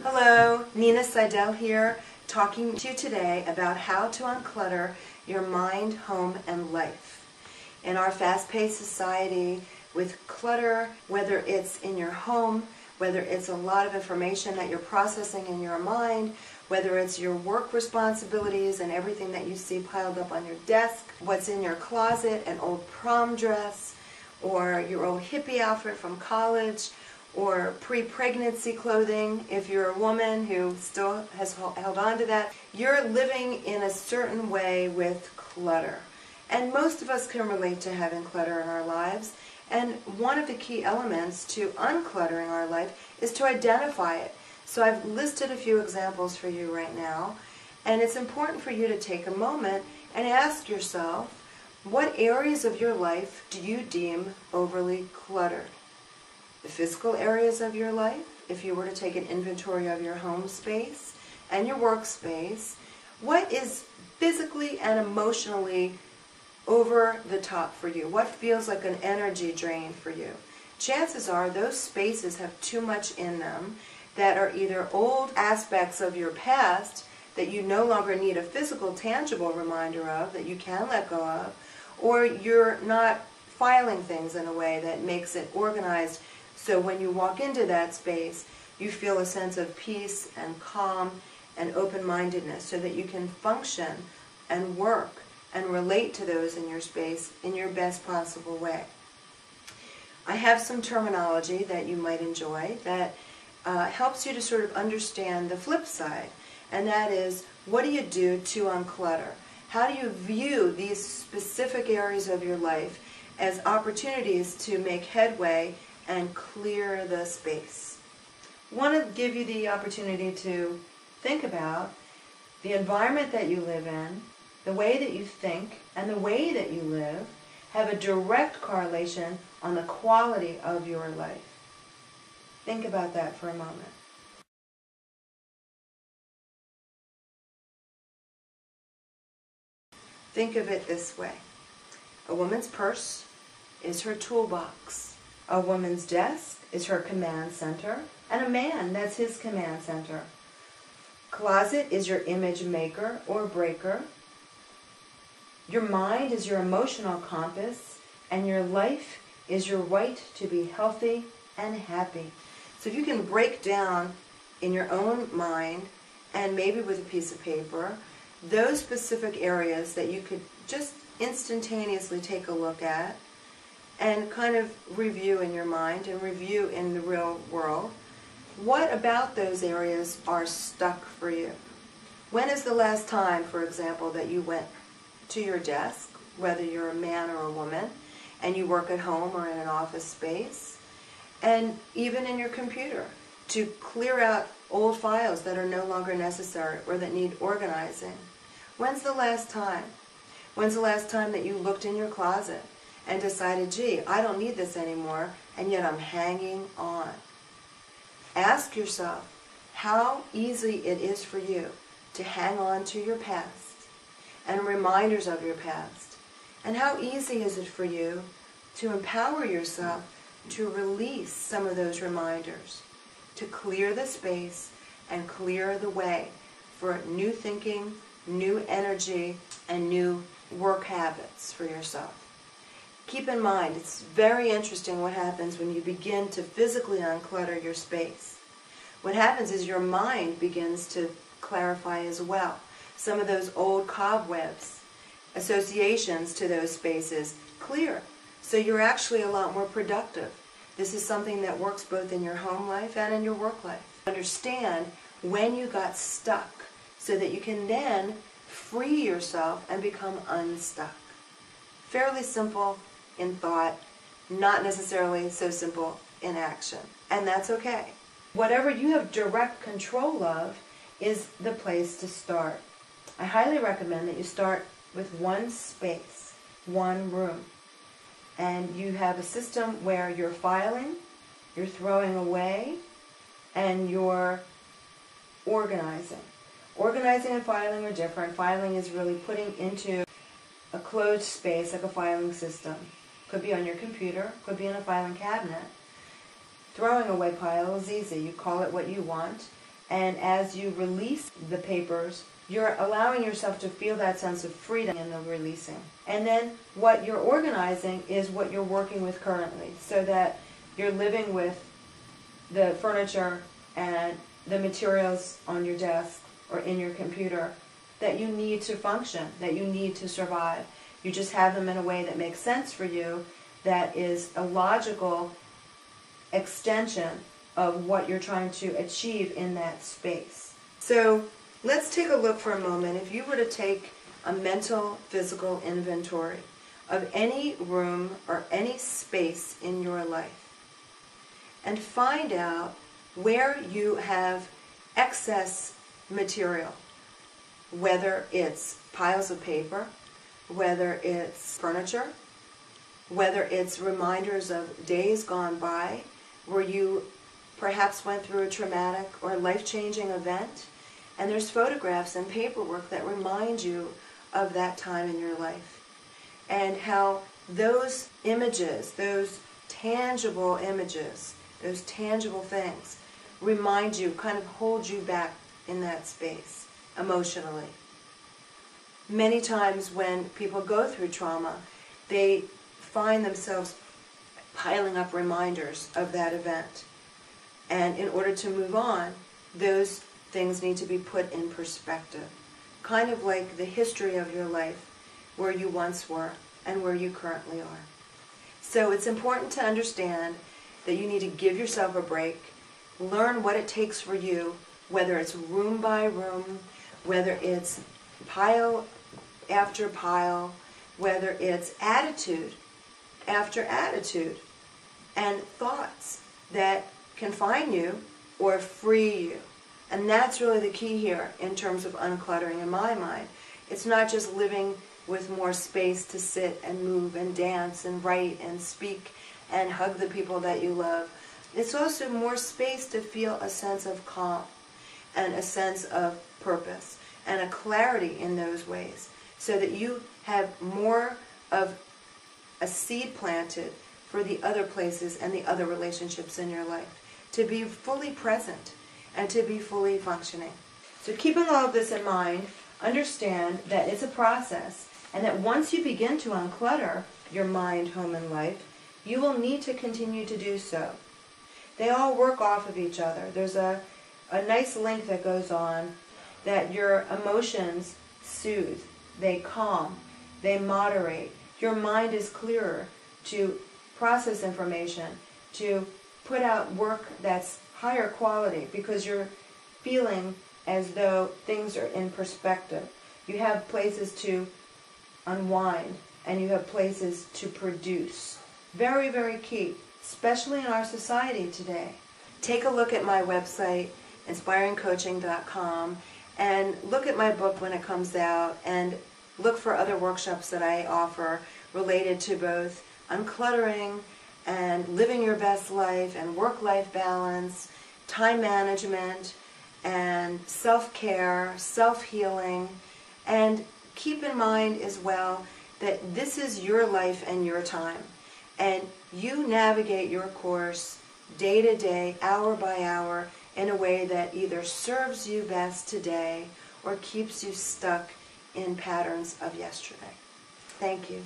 Hello, Nina Sidell here, talking to you today about how to unclutter your mind, home, and life. In our fast-paced society, with clutter, whether it's in your home, whether it's a lot of information that you're processing in your mind, whether it's your work responsibilities and everything that you see piled up on your desk, what's in your closet, an old prom dress, or your old hippie outfit from college, or pre-pregnancy clothing, if you're a woman who still has held on to that. You're living in a certain way with clutter. And most of us can relate to having clutter in our lives. And one of the key elements to uncluttering our life is to identify it. So I've listed a few examples for you right now. And it's important for you to take a moment and ask yourself, what areas of your life do you deem overly cluttered? The physical areas of your life, if you were to take an inventory of your home space and your workspace, what is physically and emotionally over the top for you? What feels like an energy drain for you? Chances are those spaces have too much in them that are either old aspects of your past that you no longer need a physical, tangible reminder of, that you can let go of, or you're not filing things in a way that makes it organized. So when you walk into that space, you feel a sense of peace and calm and open-mindedness so that you can function and work and relate to those in your space in your best possible way. I have some terminology that you might enjoy that helps you to sort of understand the flip side, and that is, what do you do to unclutter? How do you view these specific areas of your life as opportunities to make headway and clear the space? I want to give you the opportunity to think about the environment that you live in, the way that you think, and the way that you live have a direct correlation on the quality of your life. Think about that for a moment. Think of it this way. A woman's purse is her toolbox. A woman's desk is her command center, and a man, that's his command center. Closet is your image maker or breaker. Your mind is your emotional compass, and your life is your right to be healthy and happy. So if you can break down in your own mind, and maybe with a piece of paper, those specific areas that you could just instantaneously take a look at and kind of review in your mind and review in the real world, what about those areas are stuck for you? When is the last time, for example, that you went to your desk, whether you're a man or a woman, and you work at home or in an office space, and even in your computer, to clear out old files that are no longer necessary or that need organizing? When's the last time? When's the last time that you looked in your closet and decided, gee, I don't need this anymore, and yet I'm hanging on? Ask yourself how easy it is for you to hang on to your past and reminders of your past. And how easy is it for you to empower yourself to release some of those reminders, to clear the space and clear the way for new thinking, new energy, and new work habits for yourself. Keep in mind, it's very interesting what happens when you begin to physically unclutter your space. What happens is your mind begins to clarify as well. Some of those old cobwebs, associations to those spaces, clear. So you're actually a lot more productive. This is something that works both in your home life and in your work life. Understand when you got stuck so that you can then free yourself and become unstuck. Fairly simple in thought, not necessarily so simple in action. And that's okay. Whatever you have direct control of is the place to start. I highly recommend that you start with one space, one room. And you have a system where you're filing, you're throwing away, and you're organizing. Organizing and filing are different. Filing is really putting into a closed space like a filing system. Could be on your computer, could be in a filing cabinet. Throwing away pile is easy. You call it what you want, And as you release the papers, you're allowing yourself to feel that sense of freedom in the releasing. And then what you're organizing is what you're working with currently, so that you're living with the furniture and the materials on your desk or in your computer that you need to function, that you need to survive. You just have them in a way that makes sense for you, that is a logical extension of what you're trying to achieve in that space. So let's take a look for a moment. If you were to take a mental, physical inventory of any room or any space in your life and find out where you have excess material, whether it's piles of paper, whether it's furniture, whether it's reminders of days gone by where you perhaps went through a traumatic or life-changing event, and there's photographs and paperwork that remind you of that time in your life, and how those images, those tangible images, those tangible things remind you, kind of hold you back in that space emotionally. Many times when people go through trauma, they find themselves piling up reminders of that event. And in order to move on, those things need to be put in perspective. Kind of like the history of your life, where you once were and where you currently are. So it's important to understand that you need to give yourself a break, learn what it takes for you, whether it's room by room, whether it's pile after pile, whether it's attitude after attitude, and thoughts that confine you or free you. And that's really the key here in terms of uncluttering in my mind. It's not just living with more space to sit and move and dance and write and speak and hug the people that you love. It's also more space to feel a sense of calm and a sense of purpose and a clarity in those ways, so that you have more of a seed planted for the other places and the other relationships in your life, to be fully present and to be fully functioning. So keeping all of this in mind, understand that it's a process, and that once you begin to unclutter your mind, home, and life, you will need to continue to do so. They all work off of each other. There's a nice link that goes on, that your emotions soothe, they calm, they moderate. Your mind is clearer to process information, to put out work that's higher quality, because you're feeling as though things are in perspective. You have places to unwind, and you have places to produce. Very, very key, especially in our society today. Take a look at my website, inspiringcoaching.com, and look at my book when it comes out, and look for other workshops that I offer related to both uncluttering and living your best life and work-life balance, time management, and self-care, self-healing. And keep in mind as well that this is your life and your time. And you navigate your course day to day, hour by hour, in a way that either serves you best today or keeps you stuck in patterns of yesterday. Thank you.